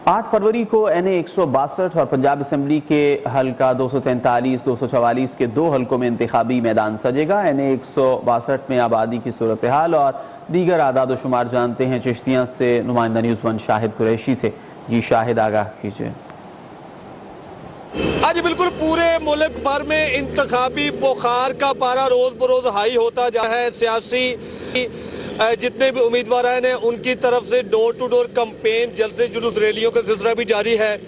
8 फरवरी को NA 162 और Punjab assembly के हल्का 243, 244 के 2 हल्कों में इंतखाबी मैदान सजेगा। NA 162 में आबादी की सूरत हाल और दीगर आदाद शुमार जानते हैं चिश्तियाँ से नुमाइंदा न्यूज़ 1 शाहिद कुरैशी से। जी शाहिद, आगाह कीजिए। आज बिल्कुल पूरे मुल्क भर में इंतखाबी बुखार का पारा रोज बरोज हाई होता जा है। सियासी जितने भी उम्मीदवार हैं उनकी तरफ से डोर टू डोर कैंपेन, जलसे जुलूस, रैलियों का सिलसिला भी जारी है।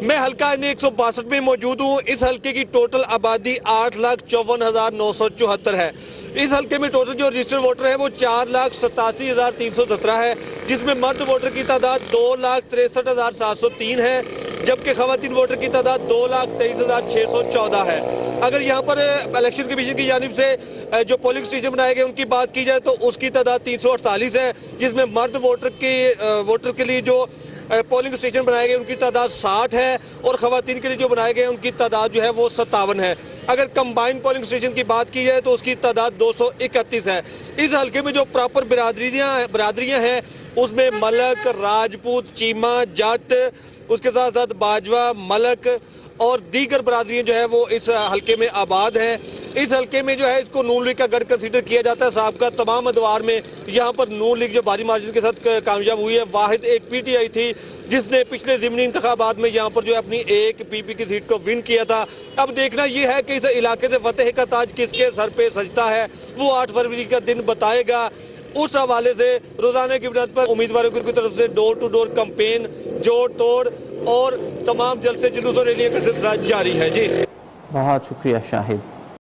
मैं हल्का NA 162 में मौजूद हूँ। इस हल्के की टोटल आबादी 8,54,974 है। इस हल्के में टोटल जो रजिस्टर्ड वोटर है वो 4,87,317 है, जिसमें मर्द वोटर की तादाद 2,63,703 है, जबकि खवातीन वोटर की तादाद 2,23,614 है। अगर यहाँ पर इलेक्शन कमीशन की जानिब से जो पोलिंग स्टेशन बनाए गए उनकी बात की जाए तो उसकी तादाद 348 है, जिसमें मर्द वोटर के लिए जो पोलिंग स्टेशन बनाए गए उनकी तादाद 60 है और खवातीन के लिए जो बनाए गए उनकी तादाद जो है वो 57 है। अगर कंबाइंड पोलिंग स्टेशन की बात की जाए तो उसकी तादाद 231 है। इस हल्के में जो प्रॉपर बिरादरियां हैं उसमें मलक, राजपूत, चीमा, जट, उसके साथ साथ बाजवा, मलक और दीगर बरादरियां जो है वो इस हल्के में आबाद हैं। इस हल्के में जो है इसको नून लीग का गढ़ कंसीडर किया जाता है। साहब तमाम अदवार में यहाँ पर नून लीग जो भारी मार्जिन के साथ कामयाब हुई है। वाहिद एक PTI थी जिसने पिछले ज़िमनी इंतखाबात में यहाँ पर जो है अपनी एक PP की सीट को विन किया था। अब देखना यह है कि इस इलाके से फतेह का ताज किसके सर पे सजता है, वो 8 फरवरी का दिन बताएगा। उस हवाले से रोजाना की बुनियाद पर उम्मीदवारों की तरफ से डोर टू डोर कैंपेन, जोड़ तोड़ और तमाम जलसे जुलूस और रैलियों का सिलसिला जारी है। जी बहुत शुक्रिया शाहिद।